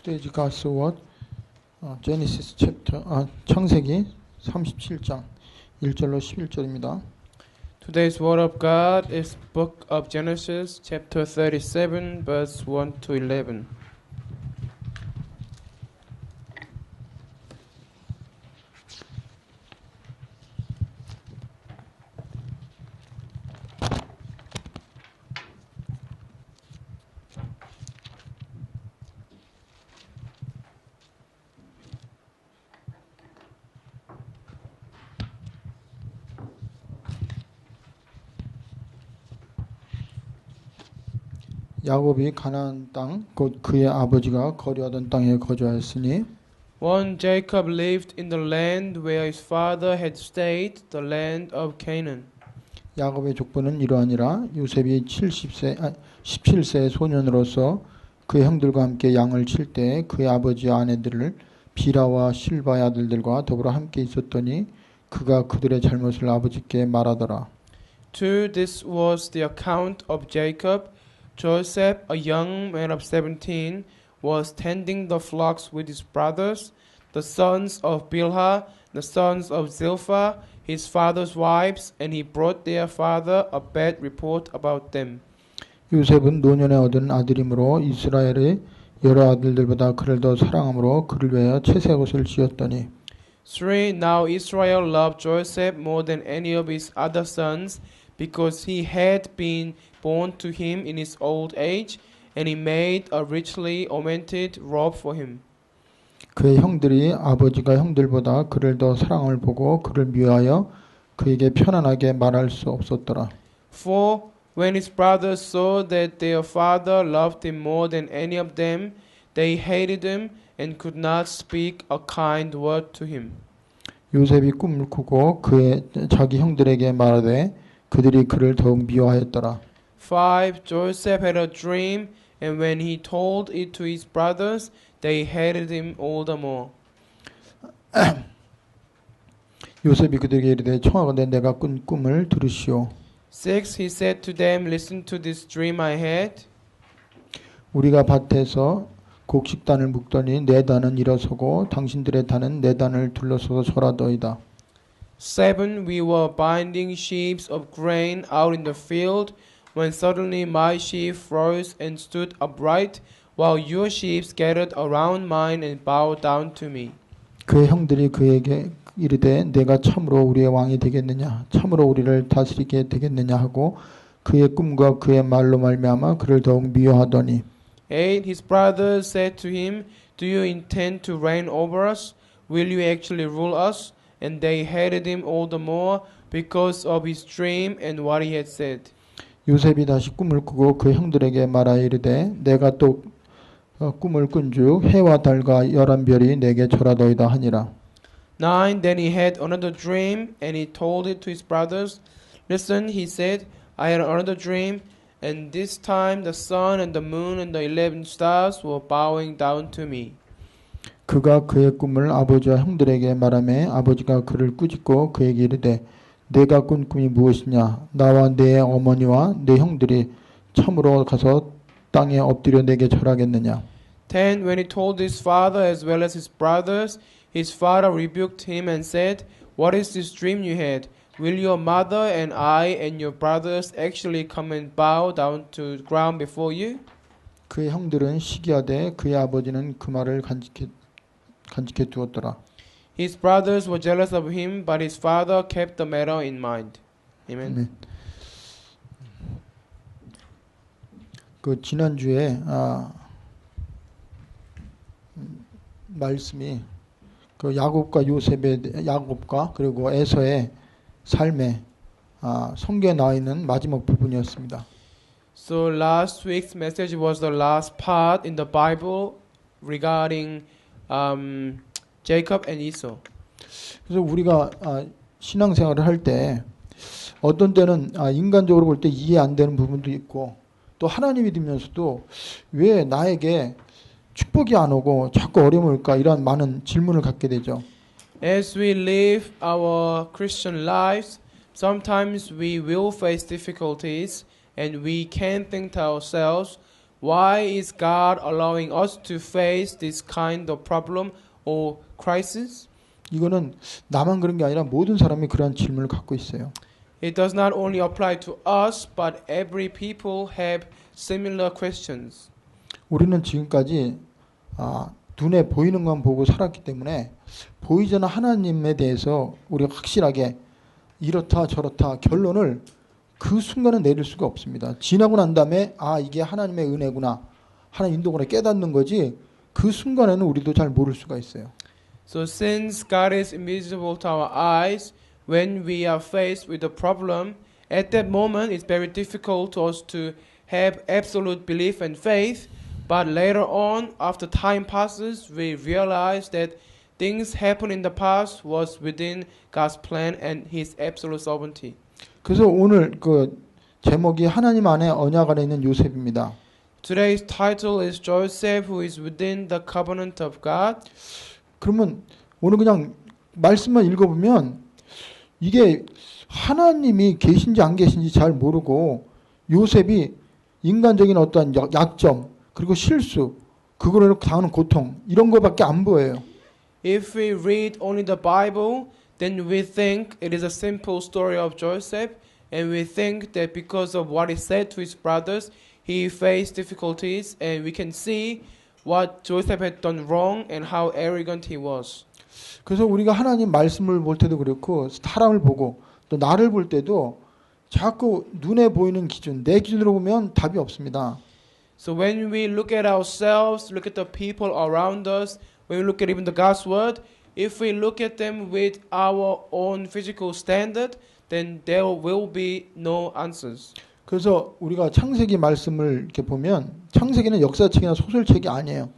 Today's God's Word, Genesis chapter, 창세기 37장 1절로 11절입니다. Today's word of God is Book of Genesis, chapter 37, verse 1 to 11. 야곱이 가나안 땅, 곧 그의 아버지가 거류하던 땅에 거주하였으니 One Jacob lived in the land where his father had stayed, the land of Canaan. 야곱의 족보는 이러하니라. 요셉이 17세 소년으로서 그의 형들과 함께 양을 칠 때 그의 아버지의 아내들을 비라와 실바의 아들들과 더불어 함께 있었더니 그가 그들의 잘못을 아버지께 말하더라. 2. This was the account of Jacob. Joseph, a young man of 17, was tending the flocks with his brothers, the sons of Bilhah, the sons of Zilpah, his father's wives, and he brought their father a bad report about them. 요셉은 노년에 얻은 아들이므로 이스라엘의 여러 아들들보다 그를 더 사랑함으로 그를 위하여 채색 옷을 지었더니 3. Now Israel loved Joseph more than any of his other sons, because he had been born to him in his old age, and he made a richly ornamented robe for him. 그의 형들이 아버지가 형들보다 그를 더 사랑을 보고 그를 미워하여 그에게 편안하게 말할 수 없었더라. 4. When his brothers saw that their father loved him more than any of them, they hated him and could not speak a kind word to him. 요셉이 꿈을 꾸고 그의 자기 형들에게 말하되 그들이 그를 더욱 미워하였더라. 5. Joseph had a dream, and when he told it to his brothers, they hated him all the more. 요셉이 그들에게 이르되 청하건대 내가 꾼 꿈을 들으시오. 6. He said to them, Listen to this dream I had. 우리가 밭에서 곡식단을 묶더니 내 단은 일어서고 당신들의 단은 내 단을 둘러서서 절하더이다. 7. We were binding sheaves of grain out in the field, when suddenly my sheaf rose and stood upright, while your sheaves gathered around mine and bowed down to me. 그의 형들이 그에게 이르되 내가 참으로 우리의 왕이 되겠느냐 참으로 우리를 다스리게 되겠느냐 하고 그의 꿈과 그의 말로 말미암아 그를 더욱 미워하더니 8. His brothers said to him, Do you intend to reign over us? Will you actually rule us? And they hated him all the more because of his dream and what he had said. 요셉이 다시 꿈을 꾸고 그 형들에게 말하여 이르되 내가 또 꿈을 꾼즉 해와 달과 열한 별이 내게 절하더이다 하니라. 9. Then he had another dream, and he told it to his brothers. Listen, he said, I had another dream, and this time the sun and the moon and the 11 stars were bowing down to me. 그가 그의 꿈을 아버지와 형들에게 말하매 아버지가 그를 꾸짖고 그에게 이르되 내가 꾼 꿈이 무엇이냐 나와 내 어머니와 내 형들이 참으로 가서 땅에 엎드려 내게 절하겠느냐. 10. When he told his father as well as his brothers, his father rebuked him and said, What is this dream you had? Will your mother and I and your brothers actually come and bow down to the ground before you? 그의 형들은 시기하되 그의 아버지는 그 말을 간직해 두었더라. His brothers were jealous of him, but his father kept the matter in mind. Amen. 네. 그 지난주에 말씀이 그 야곱과 그리고 에서의 삶에 성경에 나와 있는 마지막 부분이었습니다. So last week's message was the last part in the Bible regarding Jacob and Esau. 그래서 우리가 신앙생활을 할 때 어떤 때는 인간적으로 볼 때 이해 안 되는 부분도 있고 또 하나님이 들면서도 왜 나에게 축복이 안 오고 자꾸 어려움이 올까 이런 많은 질문을 갖게 되죠. As we live our Christian lives, sometimes we will face difficulties and we can think to ourselves, why is God allowing us to face this kind of problem or crisis? 이거는 나만 그런 게 아니라 모든 사람이 그러한 질문을 갖고 있어요. It does not only apply to us, but every people have similar questions. 우리는 지금까지 눈에 보이는 건 보고 살았기 때문에 보이지 않는 하나님에 대해서 우리가 확실하게 이렇다 저렇다 결론을 그 순간은 내릴 수가 없습니다. 지나고 난 다음에 이게 하나님의 은혜구나, 하나님 인도구나 깨닫는 거지 그 순간에는 우리도 잘 모를 수가 있어요. So since God is invisible to our eyes, when we are faced with a problem, at that moment it's very difficult to us to have absolute belief and faith. But later on, after time passes, we realize that things happened in the past was within God's plan and His absolute sovereignty. 그래서 오늘 그 제목이 하나님 안에 언약 안에 있는 요셉입니다. Today's title is Joseph, who is within the covenant of God. 그러면 오늘 그냥 말씀만 읽어보면 이게 하나님이 계신지 안 계신지 잘 모르고 요셉이 인간적인 어떤 약점 그리고 실수 그거로 당하는 고통 이런 거밖에 안 보여요. If we read only the Bible, then we think it is a simple story of Joseph, and we think that because of what he said to his brothers, he faced difficulties, and we can see what Joseph had done wrong and how arrogant he was. 그래서 우리가 하나님 말씀을 볼 때도 그렇고 사람을 보고 또 나를 볼 때도 자꾸 눈에 보이는 기준, 내 기준으로 보면 답이 없습니다. So when we look at ourselves, look at the people around us, when we look at even the God's word, if we look at them with our own physical standard, then there will be no answers. 그래서 우리가 창세기 말씀을 이렇게 보면 창세기는 역사책이나 소설책이 아니에요.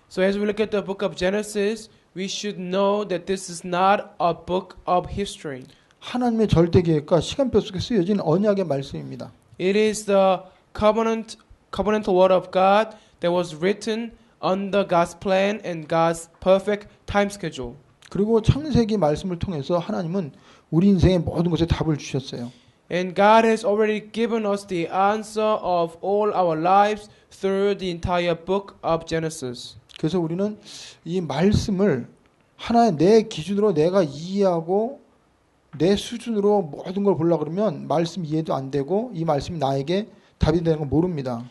So as we look at the book of Genesis, we should know that this is not a book of history. 하나님의 절대 계획과 시간표 속에 쓰여진 언약의 말씀입니다. It is the covenantal word of God that was written under God's plan and God's perfect time schedule. 그리고 창세기 말씀을 통해서 하나님은 우리 인생의 모든 것에 답을 주셨어요. And God has already given us the answer of all our lives through the entire book of Genesis. 그래서 우리는 이 말씀을 하나의 내 기준으로 내가 이해하고 내 수준으로 모든 걸 보려고 그러면 말씀 이해도 안 되고 이 말씀이 나에게 답이 되는 걸 모릅니다.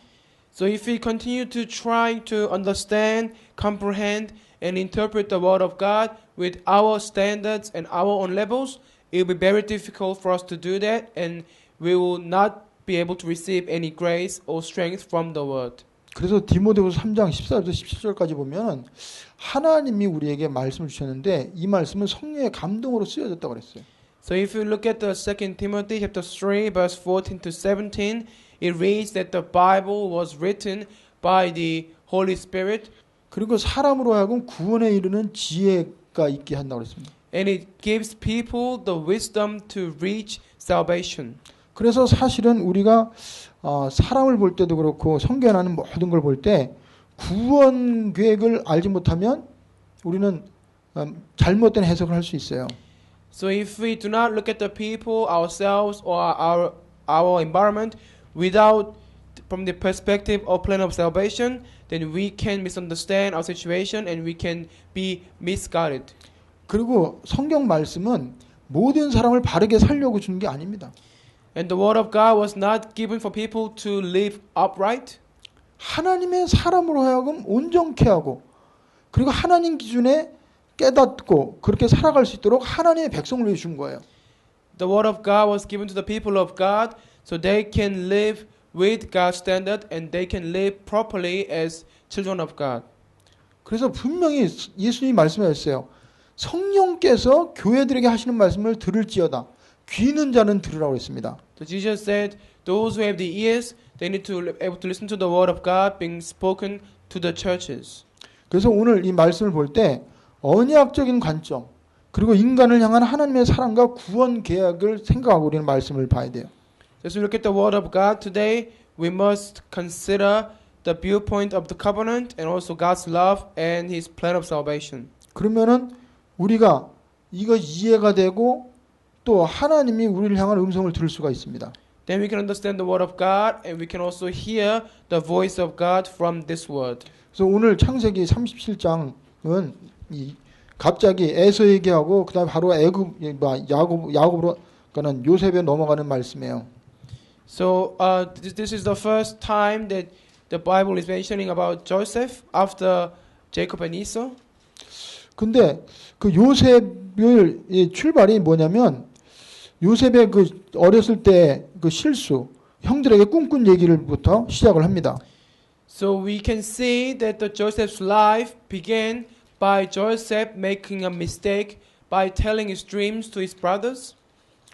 So if we continue to try to understand, comprehend, and interpret the word of God with our standards and our own levels, it will be very difficult for us to do that, and we will not be able to receive any grace or strength from the word. 그래서 디모데후서 3장 14절부터 17절까지 보면 하나님이 우리에게 말씀을 주셨는데 이 말씀은 성령의 감동으로 쓰여졌다고 그랬어요. So if you look at the 2 Timothy chapter 3 verse 14 to 17, it reads that the Bible was written by the Holy Spirit. 그리고 사람으로 하여금 구원에 이르는 지혜가 있게 한다고 그랬습니다. And it gives people the wisdom to reach salvation. 그래서 사실은 우리가 사람을 볼 때도 그렇고 성경에 나오는 모든 걸 볼 때 구원 계획을 알지 못하면 우리는 잘못된 해석을 할 수 있어요. So if we do not look at the people, ourselves, or our environment without from the perspective or plan of salvation, then we can misunderstand our situation and we can be misguided. 그리고 성경 말씀은 모든 사람을 바르게 살려고 주는 게 아닙니다. And the word of God was not given for people to live upright. 하나님의 사람으로 하여금 온전케 하고 그리고 하나님 기준에 깨닫고 그렇게 살아갈 수 있도록 하나님의 백성을 위해 준 거예요. The word of God was given to the people of God so they can live with God's standard and they can live properly as children of God. 그래서 분명히 예수님이 말씀하셨어요. 성령께서 교회들에게 하시는 말씀을 들을지어다. 귀 있는 자는 들으라고 했습니다. So Jesus said, those who have the ears, they need to be able to listen to the word of God being spoken to the churches. 그래서 오늘 이 말씀을 볼 때 언약적인 관점 그리고 인간을 향한 하나님의 사랑과 구원 계약을 생각하고 우리는 말씀을 봐야 돼요. As we look at the word of God today, we must consider the viewpoint of the covenant and also God's love and His plan of salvation. 그러면은 우리가 이거 이해가 되고 또 하나님이 우리를 향한 음성을 들을 수가 있습니다. then we can understand the word of God and we can also hear the voice of God from this word. 그래서 오늘 창세기 37장은 갑자기 에서 얘기하고 그다음에 바로 야곱으로 그러니까 요셉에 넘어가는 말씀이에요. So this is the first time that the Bible is mentioning about Joseph after Jacob and Esau. 근데 그 요셉의 출발이 뭐냐면 요셉의 그 어렸을 때 그 실수, 형들에게 꿈꾼 얘기를부터 시작을 합니다. So we can see that the Joseph's life began by Joseph making a mistake by telling his dreams to his brothers.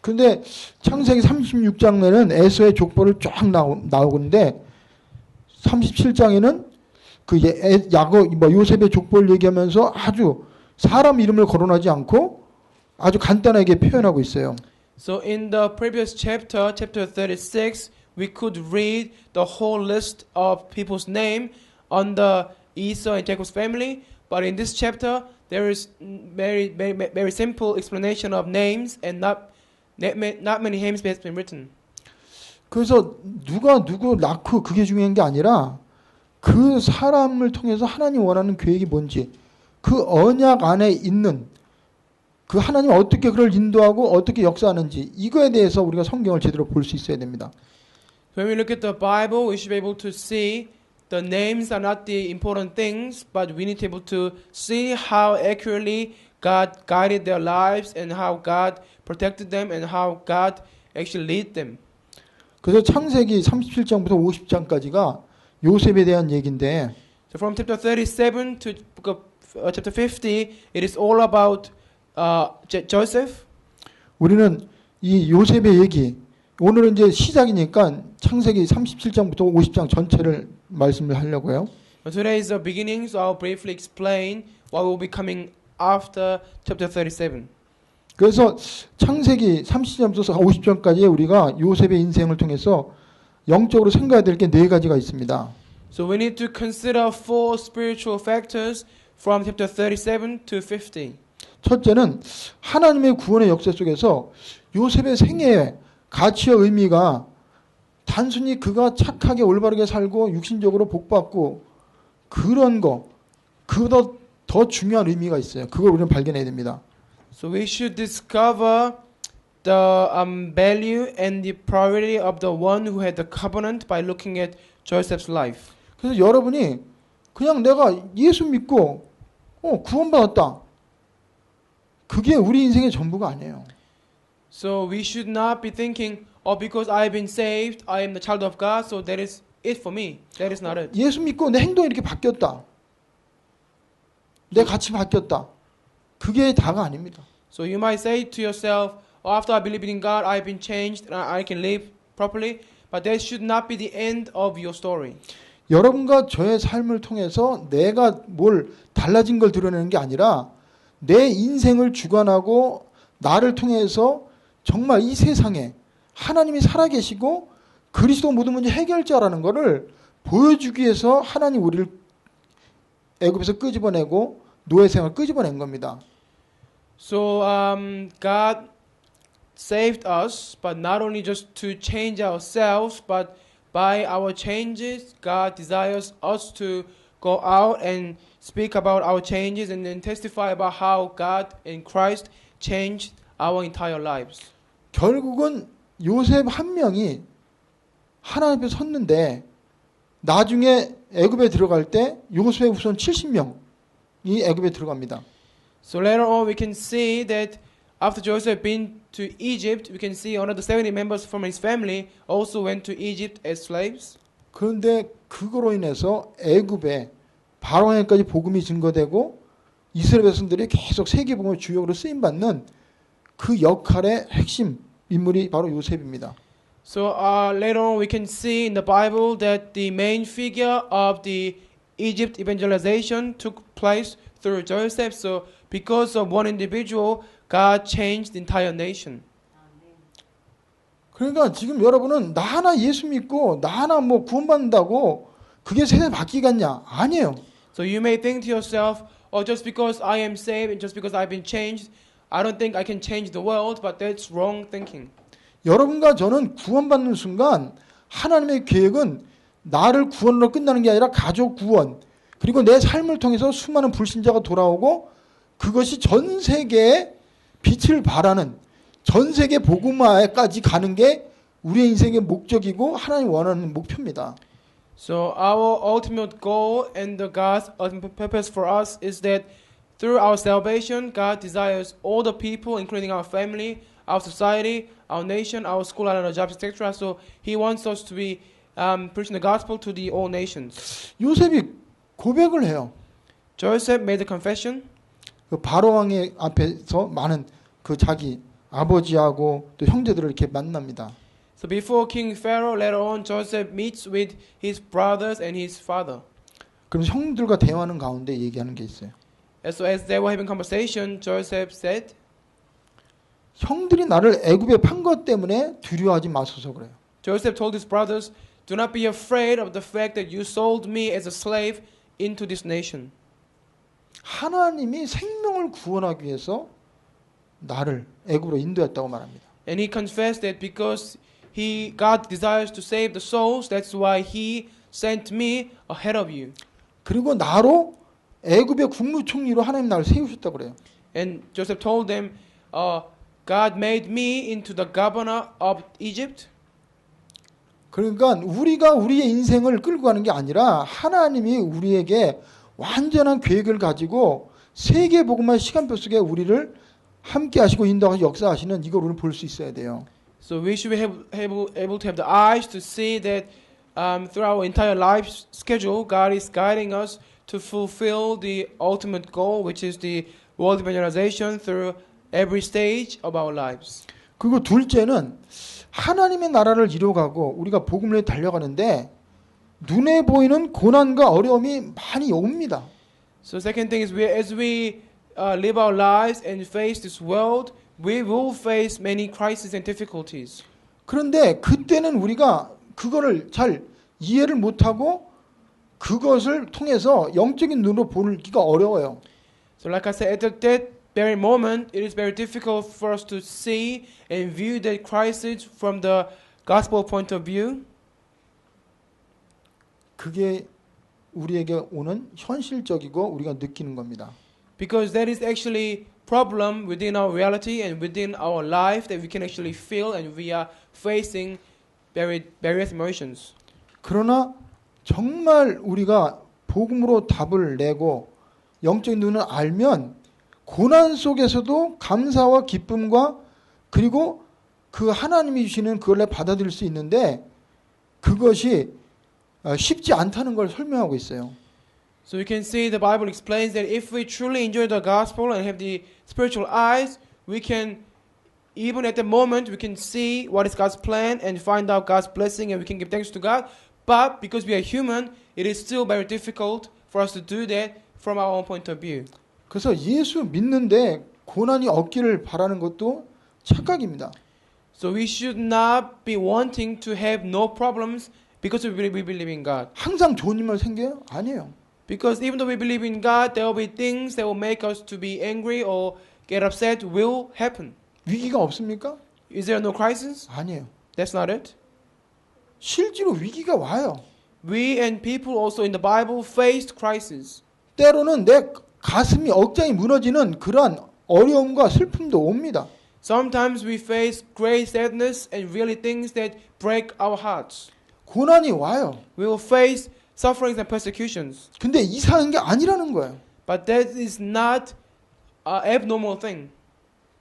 근데 창세기 36장에는 에서의 족보를 쫙 나오는데 37장에는 그 요셉의 족보를 얘기하면서 아주 사람 이름을 거론하지 않고 아주 간단하게 표현하고 있어요. So in the previous chapter, chapter 36, we could read the whole list of people's name under Esau and Jacob's family. But in this chapter, there is very simple explanation of names and not many names has been written. 그래서 누가 누구 낳고 그게 중요한 게 아니라 그 사람을 통해서 하나님 원하는 계획이 뭔지 그 언약 안에 있는 그 하나님 어떻게 그를 인도하고 어떻게 역사하는지 이거에 대해서 우리가 성경을 제대로 볼 수 있어야 됩니다. When we look at the Bible, we should be able to see the names are not the important things, but we need to be able to see how accurately God guided their lives and how God protected them and how God actually led them. 그래서 창세기 37장부터 50장까지가 요셉에 대한 얘기인데 So from chapter 37 to book of chapter 50, it is all about Joseph. 우리는 이 요셉의 얘기 오늘은 이제 시작이니까 창세기 37장부터 50장 전체를 말씀을 하려고요. But today is the beginning, so I'll briefly explain what will be coming after chapter 37. 그래서 창세기 30장부터 50장까지 우리가 요셉의 인생을 통해서 영적으로 생각해야 될 게 네 가지가 있습니다. So we need to consider four spiritual factors from chapter 37 to 50. 첫째는 하나님의 구원의 역사 속에서 요셉의 생애의 가치와 의미가 단순히 그가 착하게 올바르게 살고 육신적으로 복받고 그런 거 그보다 더 중요한 의미가 있어요. 그걸 우리는 발견해야 됩니다. So we should discover the value and the priority of the one who had the covenant by looking at Joseph's life. 그래서 여러분이 그냥 내가 예수 믿고 구원받았다. 그게 우리 인생의 전부가 아니에요. So we should not be thinking, oh, because I've been saved, I am the child of God, so that is it for me. That is not it. 예수 믿고 내 행동이 이렇게 바뀌었다. 내 가치 바뀌었다. 그게 다가 아닙니다. So you might say to yourself, oh, after I believe in God, I've been changed and I can live properly. But that should not be the end of your story. 여러분과 저의 삶을 통해서 내가 뭘 달라진 걸 드러내는 게 아니라 내 인생을 주관하고 나를 통해서 정말 이 세상에 하나님이 살아계시고 그리스도 모든 문제 해결자라는 것을 보여주기 위해서 하나님 우리를 애굽에서 끄집어내고 노예 생활 끄집어낸 겁니다. So God saved us, but not only just to change ourselves, but by our changes, God desires us to go out and speak about our changes and then testify about how God and Christ changed our entire lives. 결국은 요셉 한 명이 하나님 앞에 섰는데 나중에 애굽에 들어갈 때 요셉의 후손 70명이 애굽에 들어갑니다. So later on we can see that after Joseph been to Egypt, we can see another 70 members from his family also went to Egypt as slaves. 그런데 그거로 인해서 애굽에 바로에까지 복음이 증거되고 이스라엘 백성들이 계속 세계복음의 주역으로 쓰임 받는 그 역할의 핵심 인물이 바로 요셉입니다. So later on we can see in the Bible that the main figure of the Egypt evangelization took place through Joseph. So because of one individual, God changed the entire nation. 그러니까 지금 여러분은 나 하나 예수 믿고 나 하나 뭐 구원받는다고 그게 세상에 바뀌겠냐? 아니에요. So you may think to yourself, oh, just because I am saved and just because I've been changed, I don't think I can change the world, but that's wrong thinking. 여러분과 저는 구원받는 순간 하나님의 계획은 나를 구원으로 끝나는 게 아니라 가족 구원, 그리고 내 삶을 통해서 수많은 불신자가 돌아오고 그것이 전 세계에 빛을 발하는, 전 세계 복음화에까지 가는 게 우리의 인생의 목적이고 하나님 원하는 목표입니다. So our ultimate goal and the God's ultimate purpose for us is that through our salvation, God desires all the people, including our family, our society, our nation, our school, and our jobs, etc. So He wants us to be preaching the gospel to the all nations. 요셉이 고백을 해요. Joseph made the confession. 그 바로 왕의 앞에서 많은 그 자기 아버지하고 또 형제들을 이렇게 만납니다. So before King Pharaoh, later on, Joseph meets with his brothers and his father. 그럼 형들과 대화하는 가운데 얘기하는 게 있어요. And so as they were having conversation, Joseph said, 형들이 나를 애굽에 판 것 때문에 두려워하지 마소서 그래요. Joseph told his brothers, "Do not be afraid of the fact that you sold me as a slave into this nation." 하나님이 생명을 구원하기 위해서 나를 애굽으로 인도했다고 말합니다. And he confessed that because God desires to save the souls, that's why He sent me ahead of you. 그리고 나로 애굽의 국무총리로 하나님 나를 세우셨다고 그래요. And Joseph told them, God made me into the governor of Egypt. 그러니까 우리가 우리의 인생을 끌고 가는 게 아니라 하나님이 우리에게 완전한 계획을 가지고 세계 복음화 시간표 속에 우리를 함께 하시고 인도하시고 역사하시는 이걸 우리는 볼 수 있어야 돼요. So we should be able to have the eyes to see that through our entire life schedule, God is guiding us to fulfill the ultimate goal, which is the world evangelization through every stage of our lives. 그리고 둘째는 하나님의 나라를 이루어가고 우리가 복음을 달려가는데 눈에 보이는 고난과 어려움이 많이 옵니다. So second thing is as we live our lives and face this world, we will face many crises and difficulties. 그런데 그때는 우리가 그거를 잘 이해를 못하고 그것을 통해서 영적인 눈으로 보기가 어려워요. So like I said, at that very moment, it is very difficult for us to see and view that crisis from the gospel point of view. 그게 우리에게 오는 현실적이고 우리가 느끼는 겁니다. Because that is actually problem within our reality and within our life that we can actually feel and we are facing various emotions. 그러나 정말 우리가 복음으로 답을 내고 영적인 눈을 알면 고난 속에서도 감사와 기쁨과 그리고 그 하나님이 주시는 그걸 받아들일 수 있는데 그것이 쉽지 않다는 걸 설명하고 있어요. So you can see the Bible explains that if we truly enjoy the gospel and have the spiritual eyes, we can, even at the moment, we can see what is God's plan and find out God's blessing and we can give thanks to God. But because we are human, it is still very difficult for us to do that from our own point of view. 그래서 예수 믿는데 고난이 없기를 바라는 것도 착각입니다. So we should not be wanting to have no problems because we believe in God. 항상 좋은 일만 생겨요? 아니에요. Because even though we believe in God, there will be things that will make us to be angry or get upset will happen. 위기가 없습니까? Is there no crisis? 아니에요. That's not it. 실제로 위기가 와요. We and people also in the Bible faced crisis. 때로는 내 가슴이 억장이 무너지는 그러한 어려움과 슬픔도 옵니다. Sometimes we face great sadness and really things that break our hearts. 고난이 와요. We will face sufferings and persecutions. 근데 이상한 게 아니라는 거예요. But that is not an abnormal thing.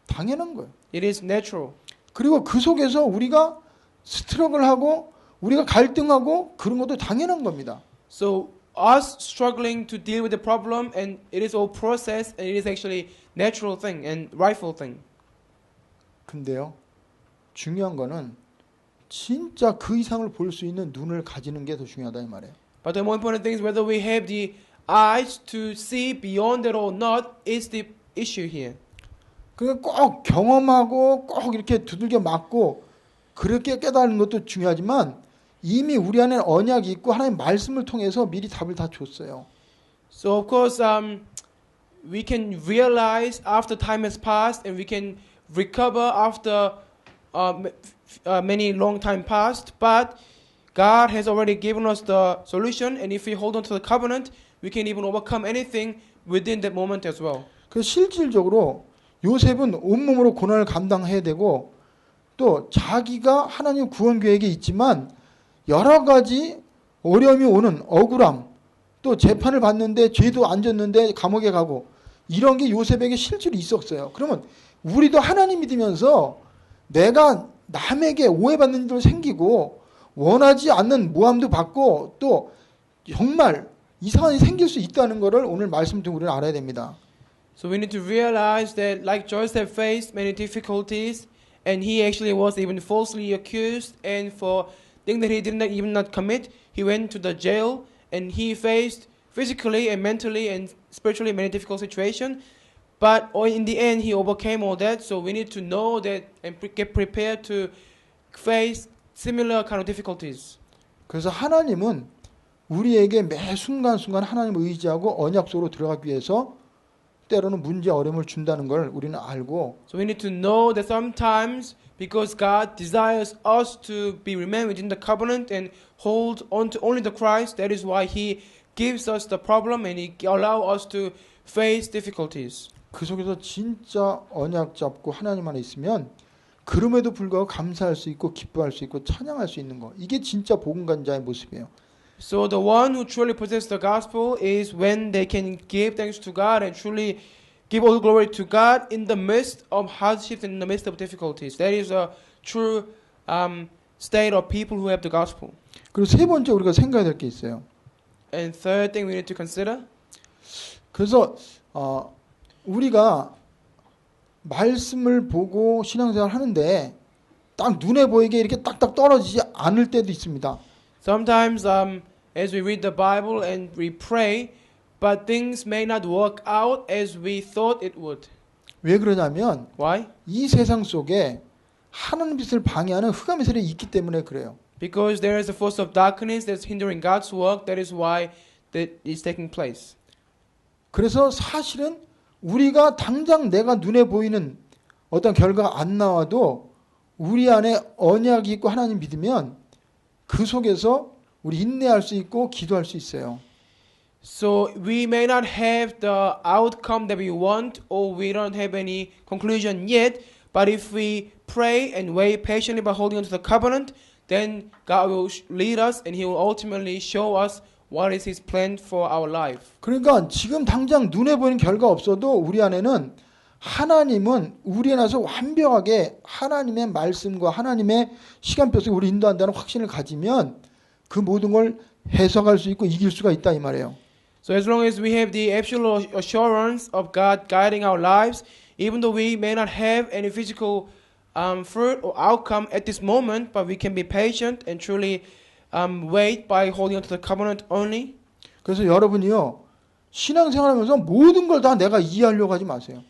당연한 거예요. It is natural. 그리고 그 속에서 우리가 스트러글하고 우리가 갈등하고 그런 것도 당연한 겁니다. So us struggling to deal with the problem and it is all process and it is actually natural thing and rightful thing. 근데요. 중요한 거는 진짜 그 이상을 볼 수 있는 눈을 가지는 게 더 중요하다 이 말이에요. But the more important thing is whether we have the eyes to see beyond that or not is the issue here. 그러니까 꼭 경험하고 꼭 이렇게 두들겨 맞고 그렇게 깨달는 것도 중요하지만 이미 우리 안에 언약이 있고 하나님의 말씀을 통해서 미리 답을 다 줬어요. So of course we can realize after time has passed and we can recover after many long time past, but God has already given us the solution, and if we hold on to the covenant, we can even overcome anything within that moment as well. 그래서 실질적으로 요셉은 온몸으로 고난을 감당해야 되고 또 자기가 하나님 구원 계획에 있지만 여러 가지 어려움이 오는 억울함 또 재판을 받는데 죄도 안 졌는데 감옥에 가고 이런 게 요셉에게 실제로 있었어요. 그러면 우리도 하나님 믿으면서 내가 남에게 오해받는 일도 생기고 원하지 않는 모함도 받고 또 정말 이상한 일이 생길 수 있다는 것을 오늘 말씀 통해 우리는 알아야 됩니다. So we need to realize that like Joseph faced many difficulties, and he actually was even falsely accused, and for things that he did not even not commit, he went to the jail, and he faced physically and mentally and spiritually many difficult situations. But in the end, he overcame all that. So we need to know that and get prepared to face similar kind of difficulties. 그래서 하나님은 우리에게 매 순간순간 하나님을 의지하고 언약 속으로 들어가기 위해서 때로는 문제 어려움을 준다는 걸 우리는 알고 So we need to know that sometimes because God desires us to be remain within the covenant and hold on to only the Christ, that is why He gives us the problem and He allow us to face difficulties. 그 속에서 진짜 언약 잡고 하나님 안에 있으면 그럼에도 불구하고 감사할 수 있고 기뻐할 수 있고 찬양할 수 있는 거 이게 진짜 복음간자의 모습이에요. So the one who truly possesses the gospel is when they can give thanks to God and truly give all glory to God in the midst of hardships and in the midst of difficulties. That is a true state of people who have the gospel. 그리고 세 번째 우리가 생각해야 될 게 있어요. And third thing we need to consider. 그래서 우리가 말씀을 보고 신앙생활 하는데 딱 눈에 보이게 이렇게 딱딱 떨어지지 않을 때도 있습니다. Sometimes as we read the Bible and we pray, but things may not work out as we thought it would. 왜 그러냐면 Why? 이 세상 속에 하나님 빛을 방해하는 흑암의 세력이 있기 때문에 그래요. Because there is a force of darkness that's hindering God's work. That is why that is taking place. 그래서 사실은 우리가 당장 내가 눈에 보이는 어떤 결과가 안 나와도 우리 안에 언약이 있고 하나님 믿으면 그 속에서 우리 인내할 수 있고 기도할 수 있어요. So we may not have the outcome that we want, or we don't have any conclusion yet, but if we pray and wait patiently by holding on to the covenant, then God will lead us and He will ultimately show us what is His plan for our life. 그러니까 지금 당장 눈에 보이는 결과 없어도 우리 안에는 하나님은 우리 안에서 완벽하게 하나님의 말씀과 하나님의 시간표 속에 우리 인도한다는 확신을 가지면 그 모든 걸 해석할 수 있고 이길 수가 있다 이 말이에요. So as long as we have the absolute assurance of God guiding our lives, even though we may not have any physical fruit or outcome at this moment, but we can be patient and truly wait by holding on to the covenant only. 그래서 여러분이요 신앙생활하면서 모든 걸 다 내가 이해하려고 하지 마세요.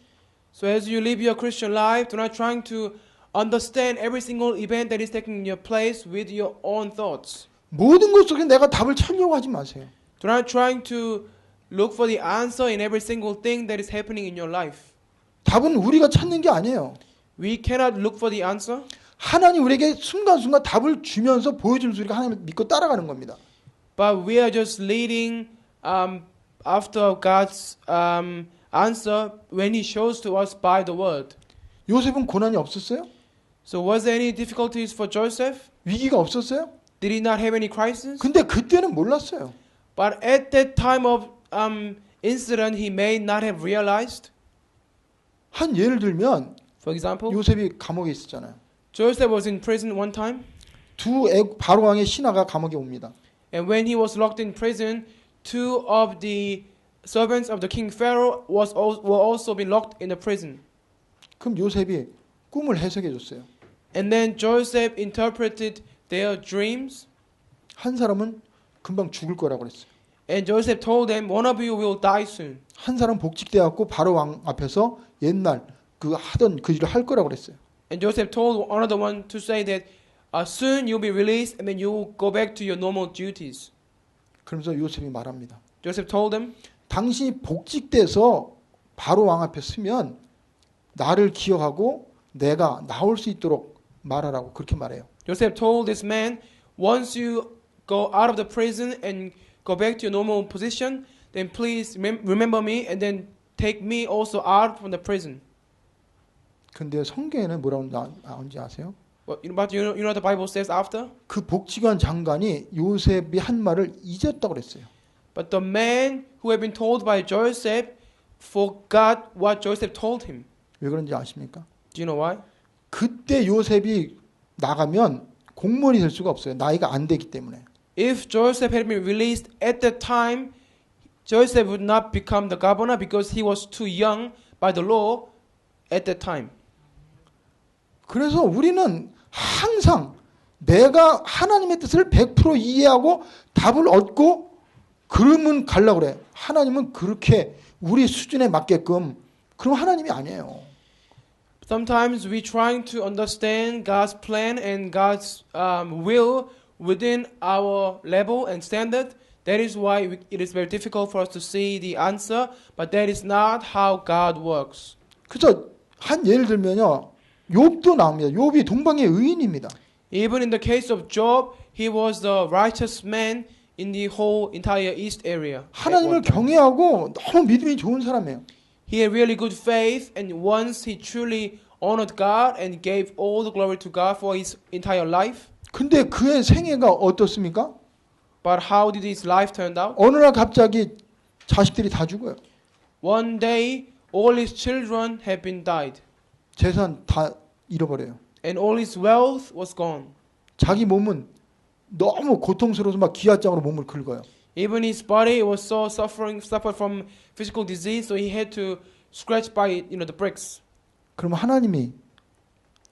So as you live your Christian life, do not trying to understand every single event that is taking your place with your own thoughts. 모든 것 속에 내가 답을 찾으려고 하지 마세요. Do not trying to look for the answer in every single thing that is happening in your life. 답은 우리가 찾는 게 아니에요. We cannot look for the answer. 하나님 우리에게 순간순간 답을 주면서 보여주는 우리가 하나님을 믿고 따라가는 겁니다. But we are just leading after God's answer when He shows to us by the word. 요셉은 고난이 없었어요? So was there any difficulties for Joseph? 위기가 없었어요? Did he not have any crisis? 근데 그때는 몰랐어요. But at that time of incident, he may not have realized. 한 예를 들면 For example, 요셉이 감옥에 있었잖아요. Joseph was in prison one time, 바로 왕의 신하가 감옥에 옵니다. and when he was locked in prison, two of the servants of the king Pharaoh were also been locked in the prison. 그럼 요셉이 꿈을 해석해 줬어요. And then Joseph interpreted their dreams, 한 사람은 금방 죽을 거라고 그랬어요. and Joseph told them, one of you will die soon. 한 사람 복직돼 갖고 바로 왕 앞에서 옛날 그 하던 그 일을 할 거라고 그랬어요. And Joseph told another one to say that soon you'll be released and then you will go back to your normal duties. 그러면서 요셉이 말합니다. Joseph told them, 당신이 복직돼서 바로 왕 앞에 서면 나를 기억하고 내가 나올 수 있도록 말하라고 그렇게 말해요. Joseph told this man, once you go out of the prison and go back to your normal position, then please remember me and then take me also out from the prison. 근데 성경에는 뭐라고 나온지 아세요? But you know what the Bible says after? 그 복지관 장관이 요셉이 한 말을 잊었다고 그랬어요. But the man who had been told by Joseph forgot what Joseph told him. 왜 그런지 아십니까? Do you know why? 그때 요셉이 나가면 공무원이 될 수가 없어요. 나이가 안 되기 때문에. If Joseph had been released at that time, Joseph would not become the governor because he was too young by the law at that time. 그래서 우리는 항상 내가 하나님의 뜻을 100% 이해하고 답을 얻고 그러면 가려고 그래. 하나님은 그렇게 우리 수준에 맞게끔 그럼 하나님이 아니에요. Sometimes we trying to understand God's plan and God's will within our level and standard. That is why it is very difficult for us to see the answer, but that is not how God works. 그래서 한 예를 들면요. 욥도 나옵니다. 욥이 동방의 의인입니다. Even in the case of Job, he was the righteous man in the whole entire east area. 하나님을 경외하고 너무 믿음이 좋은 사람이에요. He had really good faith, and once he truly honored God and gave all the glory to God for his entire life. 근데 그의 생애가 어떻습니까? But how did his life turn out? 어느 날 갑자기 자식들이 다 죽어요. One day, all his children had been died, 재산 다 잃어버려요. and all his wealth was gone. 자기 몸은 너무 고통스러워서 막 기아장으로 몸을 긁어요. Even his body was so suffered from physical disease, so he had to scratch by the bricks. 그럼 하나님이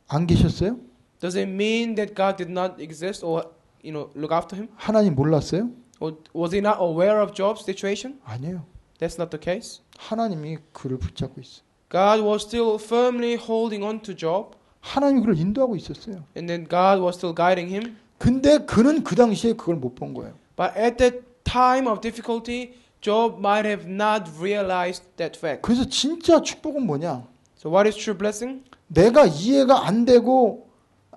안 계셨어요? Does it mean that God did not exist or look after him? 하나님 몰랐어요? Or was he not aware of Job's situation? 아니에요. That's not the case. 하나님이 그를 붙잡고 있어요. God was still firmly holding on to Job, 하나님이 그를 인도하고 있었어요. and then God was still guiding him. 근데 그는 그 당시에 그걸 못 본 거예요. But at that time of difficulty, Job might have not realized that fact. 그래서 진짜 축복은 뭐냐? So what is true blessing? 내가 이해가 안 되고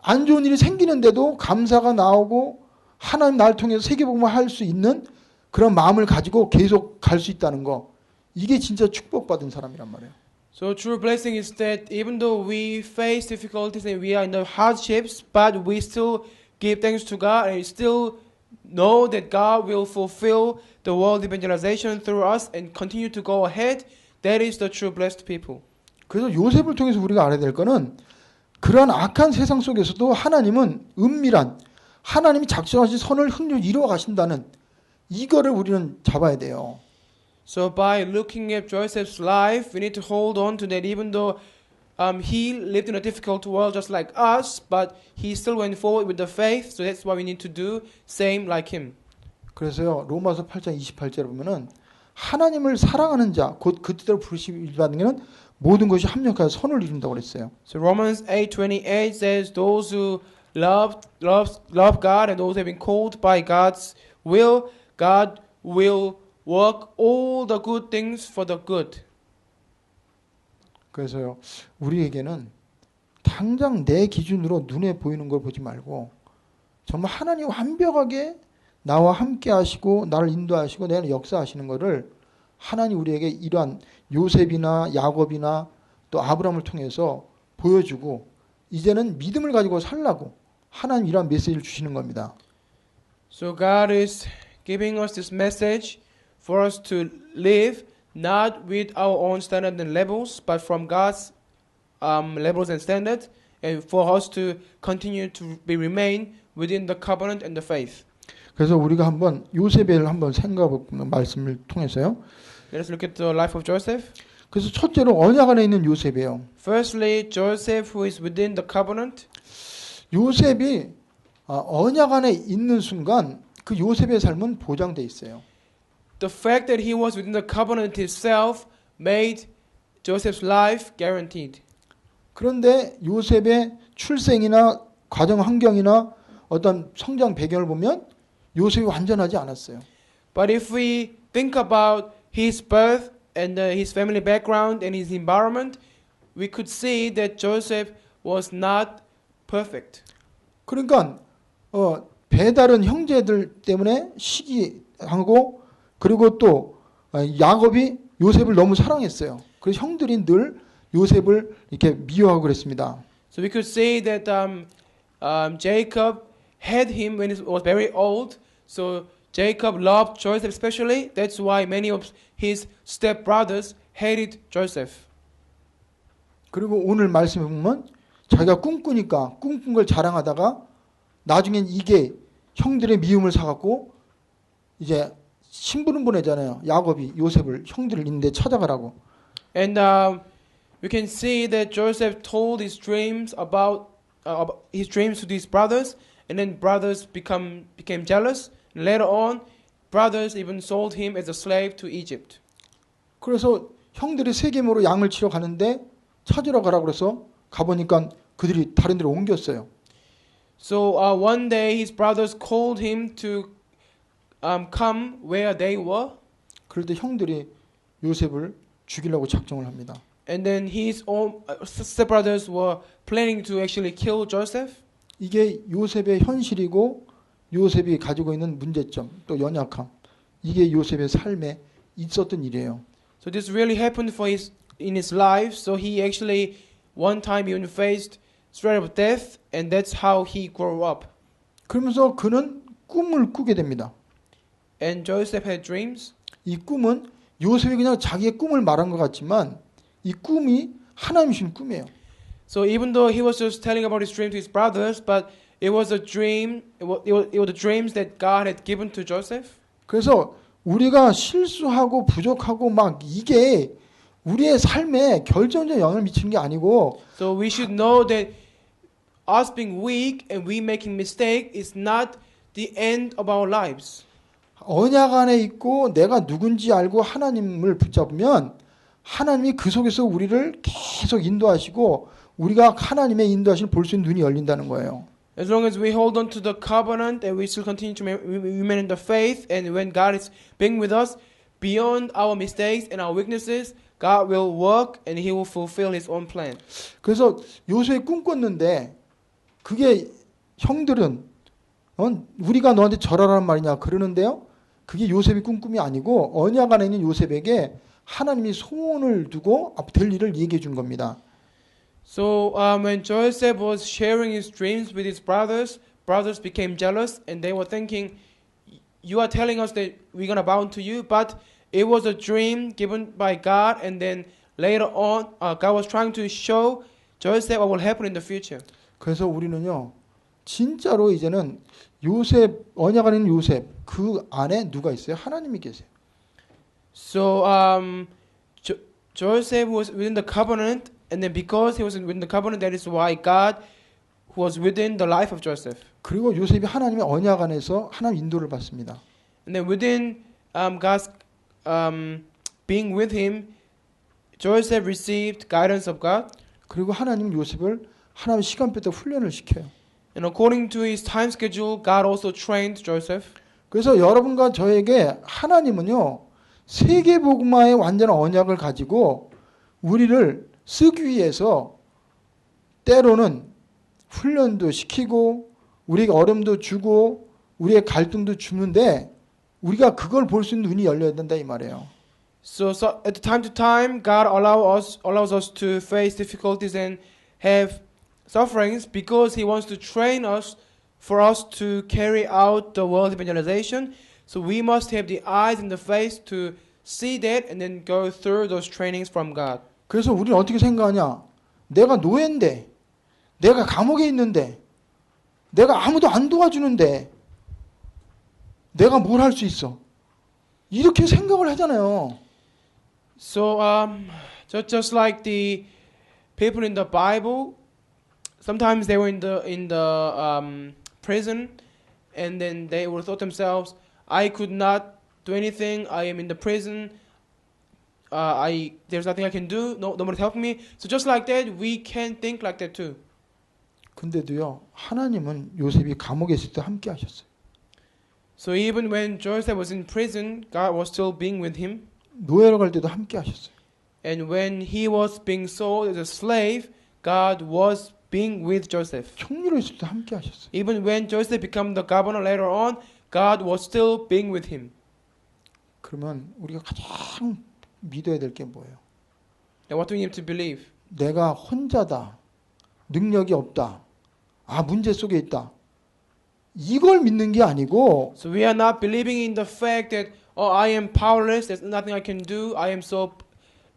안 좋은 일이 생기는데도 감사가 나오고 하나님 날 통해서 세계복음을 할 수 있는 그런 마음을 가지고 계속 갈 수 있다는 거. 이게 진짜 축복받은 사람이란 말이에요. So true blessing is that even though we face difficulties and we are in the hardships, but we still give thanks to God and still know that God will fulfill the world evangelization through us and continue to go ahead. That is the true blessed people. 그래서 요셉을 통해서 우리가 알아야 될 거는 그러한 악한 세상 속에서도 하나님은 은밀한 하나님이 작정하신 선을 흔히 이루어 가신다는 이거를 우리는 잡아야 돼요. So by looking at Joseph's life, we need to hold on to that even though he lived in a difficult world just like us, but he still went forward with the faith. So that's what we need to do, same like him. 그래서요. 로마서 8장 28절에 보면은 하나님을 사랑하는 자, 곧 그 뜻대로 부르심을 받는 자는 모든 것이 합력하여 선을 이룬다고 그랬어요. So Romans 8:28 says those who love God and those who have been called by God's will, God will work all the good things for the good. 그래서요. 우리에게는 당장 내 기준으로 눈에 보이는 걸 보지 말고 정말 하나님 완벽하게 나와 함께 하시고 나를 인도하시고 내가 역사하시는 것을 하나님 우리에게 이러한 요셉이나 야곱이나 또 아브라함을 통해서 보여주고 이제는 믿음을 가지고 살라고 하나님 이러한 메시지를 주시는 겁니다. So God is giving us this message for us to live not with our own standards and levels, but from God's levels and standards, and for us to continue to remain within the covenant and the faith. 그래서 우리가 한번 요셉을 한번 생각해보는 말씀을 통해서요. Let us look at the life of Joseph. 그래서 첫째로 언약 안에 있는 요셉이에요. Firstly, Joseph, who is within the covenant. 요셉이 언약 안에 있는 순간 그 요셉의 삶은 보장돼 있어요. The fact that he was within the covenant itself made Joseph's life guaranteed. 그런데 요셉의 출생이나 가정 환경이나 어떤 성장 배경을 보면 요셉이 완전하지 않았어요. But if we think about his birth and his family background and his environment, we could see that Joseph was not perfect. 그러니까 배달은 형제들 때문에 시기하고 그리고 또 야곱이 요셉을 너무 사랑했어요. 그래서 형들이 늘 요셉을 이렇게 미워하고 그랬습니다. So we could say that Jacob had him when he was very old. So Jacob loved Joseph especially. That's why many of his stepbrothers hated Joseph. 그리고 오늘 말씀에 보면 자기가 꿈꾸니까 꿈꾼 걸 자랑하다가 나중엔 이게 형들의 미움을 사갖고 이제 신부름 보내잖아요. 야곱이 요셉을 형들을 있는데 찾아가라고. And we can see that Joseph told his dreams about his dreams to these brothers, and then brothers became jealous. And later on, brothers even sold him as a slave to Egypt. 그래서 형들이 세겜으로 양을 치러 가는데 찾으러 가라고 그래서 가보니까 그들이 다른 데로 옮겼어요. So one day his brothers called him to come where they were, 그럴 때 형들이 요셉을 죽이려고 작정을 합니다. and then his own stepbrothers were planning to actually kill Joseph. 이게 요셉의 현실이고 요셉이 가지고 있는 문제점 또 연약함 이게 요셉의 삶에 있었던 일이에요. So this really happened in his life. So he actually one time even faced threat of death, and that's how he grew up. 그러면서 그는 꿈을 꾸게 됩니다. And Joseph had dreams. 이 꿈은 요셉이 그냥 자기의 꿈을 말한 것 같지만 이 꿈이 하나님이 주신 꿈이에요. So even though he was just telling about his dream to his brothers, but it was a dream. It was the dreams that God had given to Joseph. 그래서 우리가 실수하고 부족하고 막 이게 우리의 삶에 결정적 영향을 미치는 게 아니고 So we should know that us being weak and we making mistake is not the end of our lives. 언약 안에 있고 내가 누군지 알고 하나님을 붙잡으면 하나님이 그 속에서 우리를 계속 인도하시고 우리가 하나님의 인도하심을 볼 수 있는 눈이 열린다는 거예요. As long as we hold on to the covenant and we still continue to remain in the faith, and when God is being with us beyond our mistakes and our weaknesses, God will work and He will fulfill His own plan. 그래서 요셉이 꿈꿨는데 그게 형들은 우리가 너한테 절하라는 말이냐 그러는데요. 그게 요셉이 꿈꿈이 아니고 언약 안에 있는 요셉에게 하나님이 소원을 두고 될 일을 얘기해 준 겁니다. So when Joseph was sharing his dreams with his brothers became jealous, and they were thinking, "You are telling us that we're gonna bow to you," but it was a dream given by God, and then later on, God was trying to show Joseph what will happen in the future. 그래서 우리는요, 진짜로 이제는 요셉 언약 안에 있는 요셉 그 안에 누가 있어요? 하나님이 계세요. So Joseph was within the covenant, and then because he was within the covenant, that is why God was within the life of Joseph. 그리고 요셉이 하나님의 언약 안에서 하나님 인도를 받습니다. And then within God's being with him, Joseph received guidance of God. 그리고 하나님 요셉을 하나님 시간표대 훈련을 시켜요. And according to his time schedule, God also trained Joseph. 그래서 여러분과 저에게 하나님은요, 세계복음화의 완전한 언약을 가지고 우리를 쓰기 위해서 때로는 훈련도 시키고 우리에게 어려움도 주고 우리의 갈등도 주는데 우리가 그걸 볼 수 있는 눈이 열려야 된다 이 말이에요. So at time to time, God allows us to face difficulties and have sufferings because He wants to train us for us to carry out the world evangelization. So we must have the eyes and the face to see that and then go through those trainings from God. 그래서 우리는 어떻게 생각하냐? 내가 노예인데, 내가 감옥에 있는데, 내가 아무도 안 도와주는데, 내가 뭘 할 수 있어? 이렇게 생각을 하잖아요. So just like the people in the Bible, sometimes they were in the prison, and then they would thought themselves, I could not do anything. I am in the prison. There's nothing I can do. Nobody help me. So just like that, we can think like that too. 근데도요, 하나님은 요셉이 감옥에 있을 때 함께 하셨어요. So even when Joseph was in prison, God was still being with him. 노예로 갈 때도 함께 하셨어요. And when he was being sold as a slave, God was being with Joseph. 총리로 있을 때 함께 하셨어요. Even when Joseph became the governor later on, God was still being with him. 그러면 우리가 가장 믿어야 될 게 뭐예요? Now what do we need to believe? 내가 혼자다. 능력이 없다. 아, 문제 속에 있다. 이걸 믿는 게 아니고 So we are not believing in the fact that, oh, I am powerless, there's nothing I can do, I am so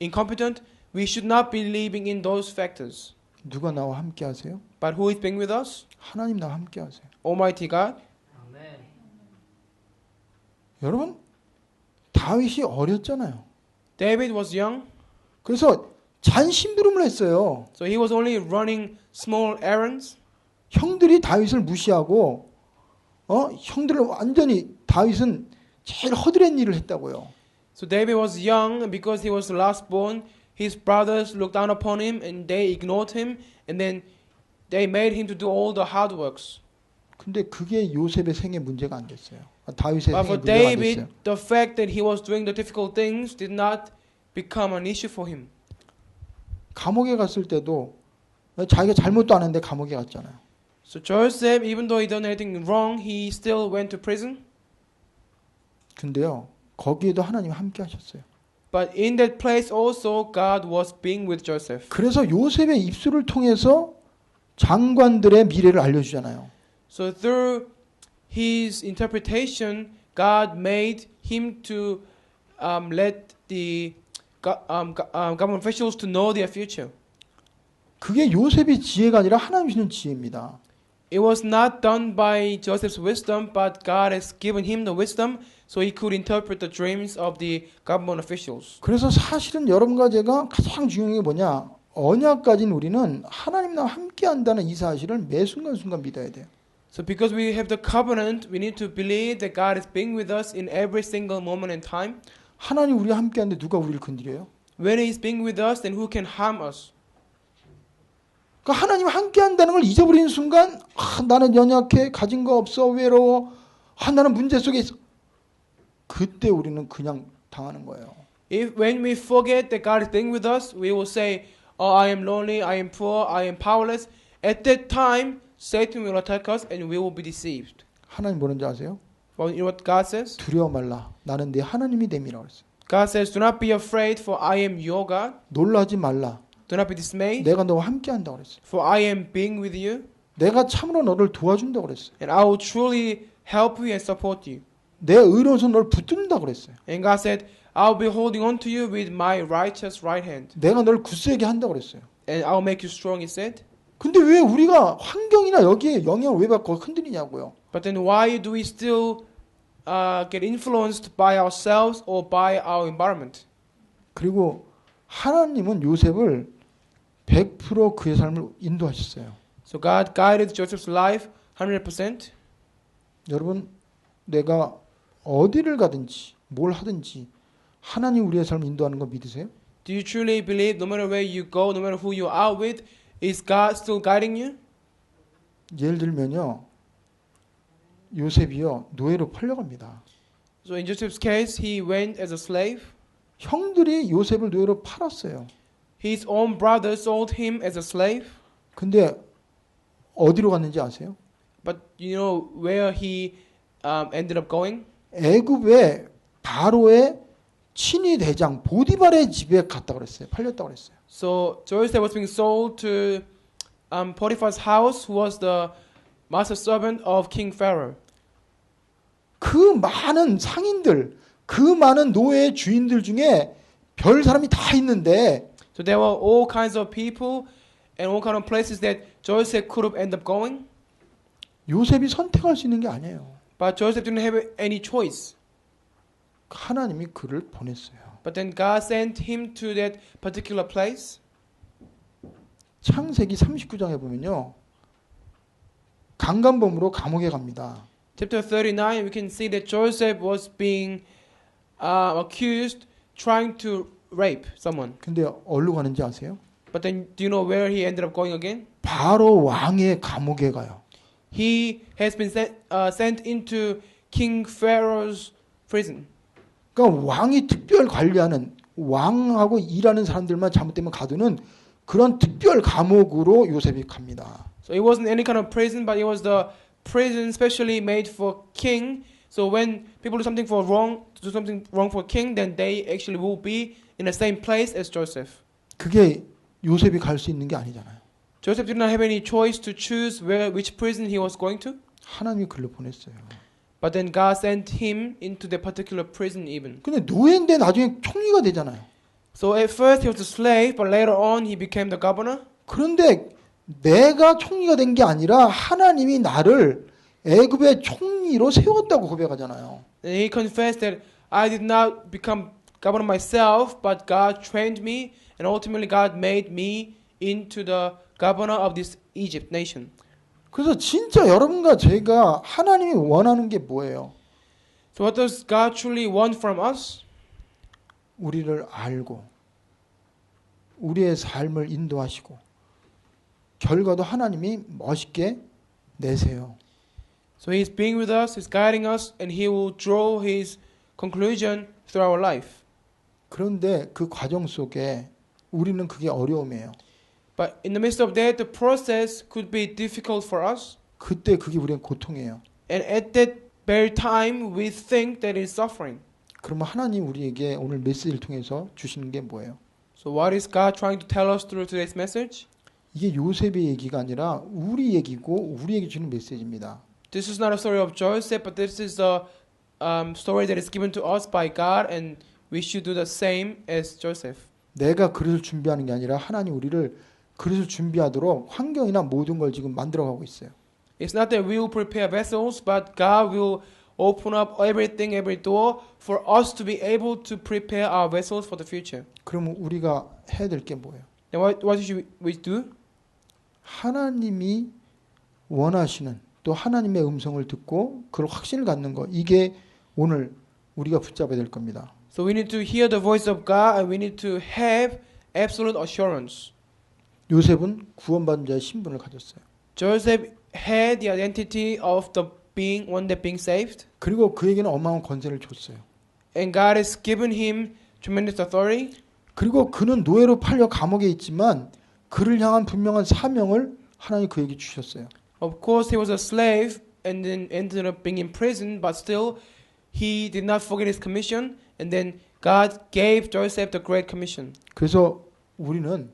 incompetent. We should not be believing in those factors. 누가 나와 함께 하세요? But who is being with us? 하나님 나와 함께 하세요. Almighty God. 여러분, 다윗이 어렸잖아요. David was young, 그래서 잔심부름을 했어요. so he was only running small errands. 형들이 다윗을 무시하고 형들을 완전히 다윗은 제일 허드렛 일을 했다고요. So David was young, and because he was the last born, his brothers looked down upon him and they ignored him, and then they made him to do all the hard works. 근데 그게 요셉의 생애 문제가 안 됐어요. 다윗의 But 생애 for 문제가 안 David, 됐어요. the fact that he was doing the difficult things did not become an issue for him. 감옥에 갔을 때도 자기가 잘못도 안 했는데 감옥에 갔잖아요. So Joseph, even though he done anything wrong, he still went to prison. 근데요, 거기에도 하나님 함께 하셨어요. But in that place also, God was being with Joseph. 그래서 요셉의 입술을 통해서 장관들의 미래를 알려주잖아요. So through his interpretation, God made him to let the government officials to know their future. 그게 요셉의 지혜가 아니라 하나님 주시는 지혜입니다. It was not done by Joseph's wisdom, but God has given him the wisdom so he could interpret the dreams of the government officials. 그래서 사실은 여러분과 제가 가장 중요한 게 뭐냐? 언약 가진 우리는 하나님과 함께 한다는 이 사실을 매 순간순간 믿어야 돼요. So because we have the covenant, we need to believe that God is being with us in every single moment in time. 하나님 우리와 함께 하는데 누가 우리를 건드려요? When he is being with us, then who can harm us? 그러니까 하나님 함께 한다는 걸 잊어버리는 순간 나는 연약해, 가진 거 없어, 외로워, 나는 문제 속에 있어. 그때 우리는 그냥 당하는 거예요. If when we forget that God is being with us, we will say, "Oh, I am lonely, I am poor, I am powerless." At that time, Satan will attack us, and we will be deceived. 하나님 뭐는지 아세요? Well, you know what God says? 두려워 말라. 나는 네 하나님이 됨이라고 했어요. God says, "Do not be afraid, for I am your God. 놀라지 말라. Do not be dismayed, 내가 너와 함께 한다고 그랬어요. for I am being with you, 내가 참으로 너를 도와준다고 그랬어요. and I will truly help you and support you." 내 의로운 손 너를 붙든다고 그랬어요. And God said, "I will be holding on to you with my righteous right hand, 내가 너를 굳세게 한다고 그랬어요. and I will make you strong." He said. 근데 왜 우리가 환경이나 여기에 영향을 왜 받고 흔들리냐고요. But then why do we still get influenced by ourselves or by our environment? 그리고 하나님은 요셉을 100% 그의 삶을 인도하셨어요. So God guided Joseph's life 100%. 여러분, 내가 어디를 가든지 뭘 하든지 하나님 우리의 삶을 인도하는 거 믿으세요? Do you truly believe no matter where you go, no matter who you are with, is God still guiding you? 예를 들면요, 요셉이요 노예로 팔려갑니다. So in Joseph's case, he went as a slave. 형들이 요셉을 노예로 팔았어요. His own brother sold him as a slave. 근데 어디로 갔는지 아세요? But you know where he ended up going? 애굽의 바로의 친위 대장 보디발의 집에 갔다 그랬어요. 팔렸다 그랬어요. So Joseph was being sold to Potiphar's house, who was the master servant of King Pharaoh. 그 많은 상인들, 그 많은 노예의 주인들 중에 별 사람이 다 있는데 So there were all kinds of people and all kinds of places that Joseph could have ended up going. 요셉이 선택할 수 있는 게 아니에요. But Joseph didn't have any choice. 하나님이 그를 보냈어요. But then God sent him to that particular place. 창세기 39장에 보면요. 강간범으로 감옥에 갑니다. Chapter 39, we can see that Joseph was being accused trying to rape someone. 근데 어디로 가는지 아세요? But then do you know where he ended up going again? 바로 왕의 감옥에 가요. He has been sent into King Pharaoh's prison. 그러니까 왕이 특별 관리하는 왕하고 일하는 사람들만 잘못되면 가두는 그런 특별 감옥으로 요셉이 갑니다. So it wasn't any kind of prison, but it was the prison specially made for king. So when people do something wrong for king, then they actually will be in the same place as Joseph. 그게 요셉이 갈 수 있는 게 아니잖아요. Joseph did not have any choice to choose which prison he was going to. 하나님이 글로 보냈어요. But then God sent him into the particular prison even. 근데 노예인데 나중에 총리가 되잖아요. So at first he was a slave, but later on he became the governor. 그런데 내가 총리가 된 게 아니라 하나님이 나를 애굽의 총리로 세웠다고 고백하잖아요. And he confessed that I did not become governor myself, but God trained me, and ultimately God made me into the governor of this Egypt nation. 그래서 진짜 여러분과 제가 하나님이 원하는 게 뭐예요? So what does God truly want from us? 우리를 알고 우리의 삶을 인도하시고 결과도 하나님이 멋있게 내세요. So He's being with us, He's guiding us, and He will draw His conclusion through our life. 그런데 그 과정 속에 우리는 그게 어려움이에요. But in the midst of that, the process could be difficult for us. 그때 그게 우리의 고통이에요. And at that very time, we think that it's suffering. 그러면 하나님 우리에게 오늘 메시지를 통해서 주시는 게 뭐예요? So what is God trying to tell us through today's message? 이게 요셉의 얘기가 아니라 우리 얘기고 우리에게 주는 메시지입니다. This is not a story of Joseph, but this is a story that is given to us by God, and we should do the same as Joseph. 내가 그릇을 준비하는 게 아니라 하나님 우리를 그릇을 준비하도록 환경이나 모든 걸 지금 만들어가고 있어요. It's not that we will prepare vessels, but God will open up everything, every door for us to be able to prepare our vessels for the future. 그러면 우리가 해야 될 게 뭐예요? Then what should we do? 하나님이 원하시는 또 하나님의 음성을 듣고 그걸 확신을 갖는 거 이게 오늘 우리가 붙잡아야 될 겁니다. So we need to hear the voice of God and we need to have absolute assurance. 요셉은 구원받은 자의 신분을 가졌어요. Joseph had the identity of the being one that being saved, 그리고 그에게는 어마어마한 권세를 줬어요. and God has given him tremendous authority. 그리고 그는 노예로 팔려 감옥에 있지만 그를 향한 분명한 사명을 하나님이 그에게 주셨어요. Of course, he was a slave and then ended up being in prison, but still he did not forget his commission, and then God gave Joseph the Great Commission. 그래서 우리는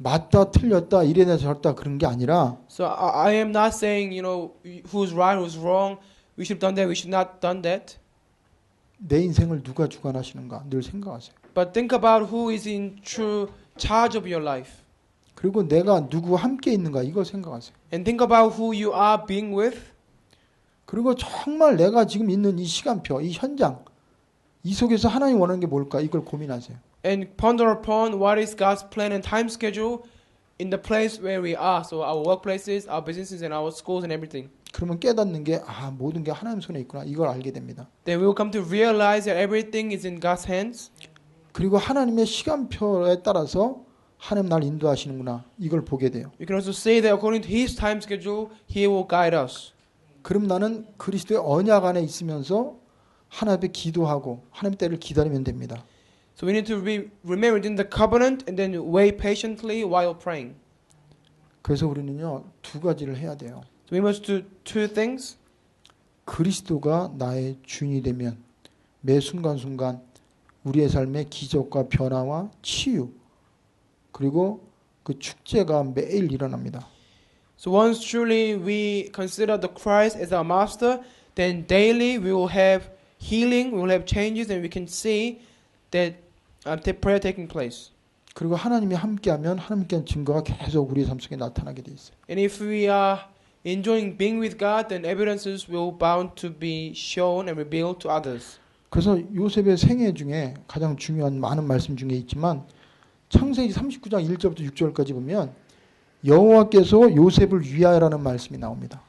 맞다 틀렸다 이래다 저랬다 그런 게 아니라 So I am not saying, who's right, who's wrong, we should have done that, we should not have done that. 내 인생을 누가 주관하시는가 늘 생각하세요. But think about who is in true charge of your life. 그리고 내가 누구와 함께 있는가 이걸 생각하세요. And think about who you are being with. 그리고 정말 내가 지금 있는 이 시간표, 이 현장 이 속에서 하나님 원하는 게 뭘까 이걸 고민하세요. And ponder upon what is God's plan and time schedule in the place where we are. So our workplaces, our businesses, and our schools and everything. 그러면 깨닫는 게 모든 게 하나님 손에 있구나 이걸 알게 됩니다. Then we will come to realize that everything is in God's hands. 그리고 하나님의 시간표에 따라서 하나님 날 인도하시는구나 이걸 보게 돼요. We can also say that according to His time schedule, He will guide us. 그럼 나는 그리스도의 언약 안에 있으면서 하나님 앞에 기도하고 하나님 때를 기다리면 됩니다. So we need to remain within the covenant and then wait patiently while praying. 그래서 우리는요 두 가지를 해야 돼요. So we must do two things. 그리스도가 나의 주인이 되면 매 순간순간 우리의 삶의 기적과 변화와 치유 그리고 그 축제가 매일 일어납니다. So once truly we consider the Christ as our master, then daily we will have healing, we will have changes, and we can see that prayer taking place. 그리고 하나님이 함께하면 하나님께한 증거가 계속 우리의 삶 속에 나타나게 돼 있어요. And if we are enjoying being with God, then evidences will bound to be shown and revealed to others. 그래서 요셉의 생애 중에 가장 중요한 많은 말씀 중에 있지만 창세기 39장 1절부터 6절까지 보면 여호와께서 요셉을 위하여라는 말씀이 나옵니다.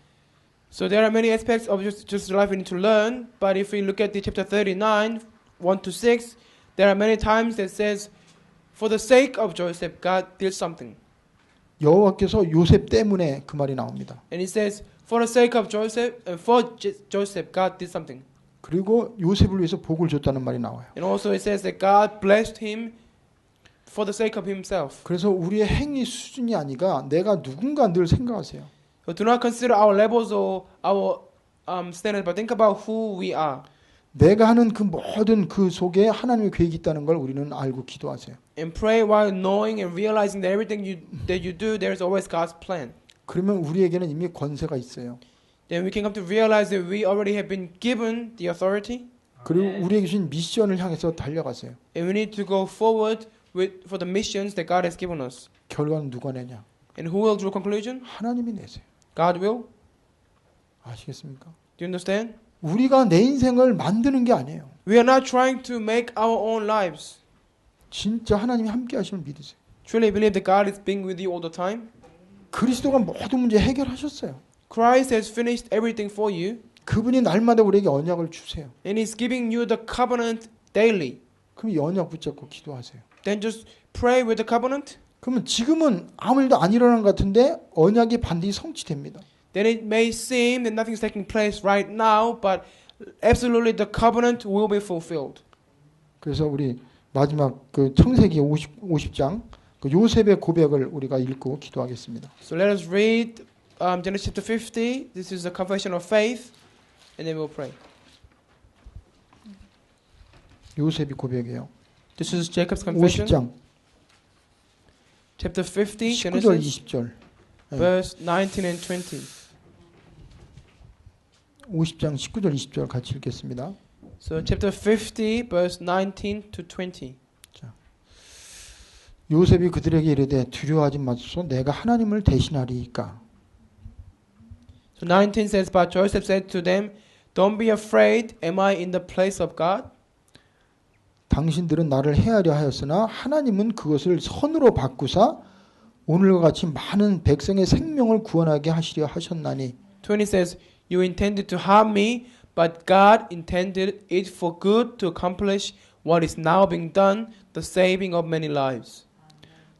So there are many aspects of just life we need to learn, but if we look at the chapter 39, 1 to 6, there are many times that says, for the sake of Joseph, God did something. 여호와께서 요셉 때문에 그 말이 나옵니다. And it says, for the sake of Joseph, Joseph, God did something. 그리고 요셉을 위해서 복을 줬다는 말이 나와요. And also it says that God blessed him for the sake of himself. 그래서 우리의 행위 수준이 아니라 내가 누군가 늘 생각하세요. So do not consider our levels or our standard, but think about who we are. 내가 하는 그 모든 그 속에 하나님의 계획이 있다는 걸 우리는 알고 기도하세요. And pray while knowing and realizing that everything that you do, there is always God's plan. 그러면 우리에게는 이미 권세가 있어요. Then we can come to realize that we already have been given the authority. 그리고 우리에게 주신 미션을 향해서 달려가세요. And we need to go forward for the missions that God has given us. 결과는 누가 내냐? And who will draw conclusion? 하나님이 내세요. God will. 아시겠습니까? Do you understand? 우리가 내 인생을 만드는 게 아니에요. We are not trying to make our own lives. 진짜 하나님이 함께 하시면 믿으세요. Truly believe that God is being with you all the time. 그리스도가 모든 문제 해결하셨어요. Christ has finished everything for you. 그분이 날마다 우리에게 언약을 주세요. And He's giving you the covenant daily. 그럼 이 언약 붙잡고 기도하세요. Then just pray with the covenant. 그러면 지금은 아무 일도 안 일어나는 것 같은데 언약이 반드시 성취됩니다. Then it may seem that nothing's taking place right now, but absolutely the covenant will be fulfilled. 그래서 우리 마지막 그 청세기 50장 그 요셉의 고백을 우리가 읽고 기도하겠습니다. So let us read Genesis chapter 50. This is the confession of faith, and then we'll pray. 요셉이 고백이에요. This is Jacob's confession. 50장 Chapter 50, 19절 Genesis, 20절. verse 19 and 20. 50장 19절 20절 같이 읽겠습니다. So chapter 50, verse 19 to 20. 요셉이 그들에게 이르되 두려워하지 마소서 내가 하나님을 대신하리이까. So 19 says, but Joseph said to them, don't be afraid, am I in the place of God? 당신들은 나를 해하려 하였으나 하나님은 그것을 선으로 바꾸사 오늘과 같이 많은 백성의 생명을 구원하게 하시려 하셨나니. 20 says, you intended to harm me, but God intended it for good to accomplish what is now being done, the saving of many lives.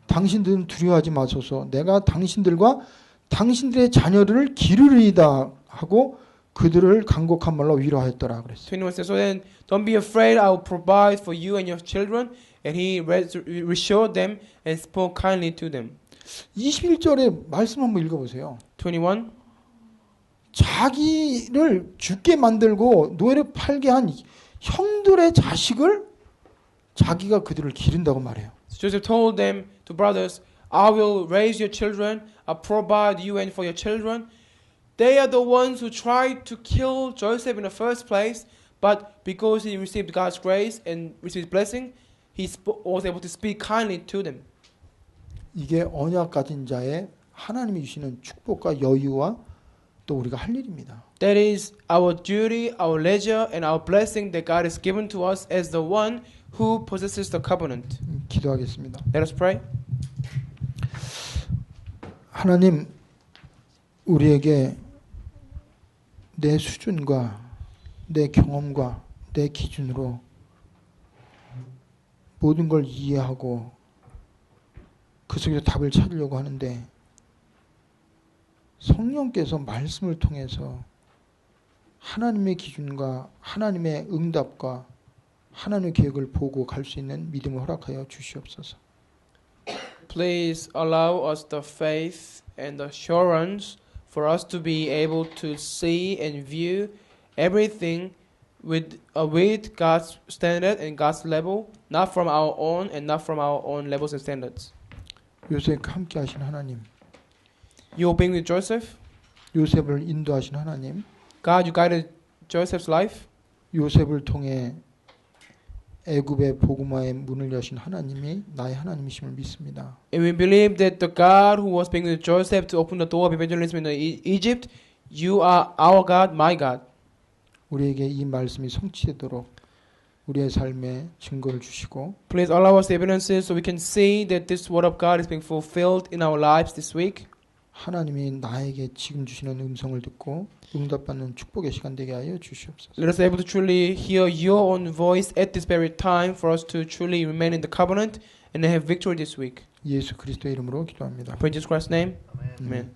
당신들은 두려워하지 마소서 내가 당신들과 당신들의 자녀를 기르리이다 하고 그들을 간곡한 말로 위로하였더라 그랬어요. 21 says, so then don't be afraid, I will provide for you and your children. And he reassured them and spoke kindly to them. 21절의 말씀 한번 읽어보세요. 21. 자기를 죽게 만들고 노예로 팔게 한 형들의 자식을 자기가 그들을 기른다고 말해요. So Joseph told them, to brothers, I will raise your children, I'll provide you and for your children. They are the ones who tried to kill Joseph in the first place, but because he received God's grace and received blessing, he was able to speak kindly to them. 이게 언약 가진 자의 하나님이 주시는 축복과 여유와 또 우리가 할 일입니다. That is our duty, our leisure, and our blessing that God has given to us as the one who possesses the covenant. 기도하겠습니다. Let us pray. 하나님, 우리에게 내 수준과 내 경험과 내 기준으로 모든 걸 이해하고 그 속에서 답을 찾으려고 하는데 성령께서 말씀을 통해서 하나님의 기준과 하나님의 응답과 하나님의 계획을 보고 갈 수 있는 믿음을 허락하여 주시옵소서. Please allow us the faith and the assurance for us to be able to see and view everything with God's standard and God's level, not from our own and not from our own levels and standards. 요셉 함께 하신 하나님, You are being with Joseph. 요셉을 인도하신 하나님, God, you guided Joseph's life. 요셉을 통해 애굽의 복음화의 문을 여신 하나님이 나의 하나님이심을 믿습니다. And we believe that the God who was being with Joseph to open the door of evangelism in Egypt, you are our God, my God. 우리에게 이 말씀이 성취되도록 우리의 삶에 증거를 주시고 Please allow us the evidences so we can see that this word of God is being fulfilled in our lives this week. 하나님이 나에게 지금 주시는 음성을 듣고 응답받는 축복의 시간 되게 하여 주시옵소서. Let us be able to truly hear your own voice at this very time for us to truly remain in the covenant and have victory this week. 예수 그리스도의 이름으로 기도합니다. I pray in Jesus Christ's name. Amen.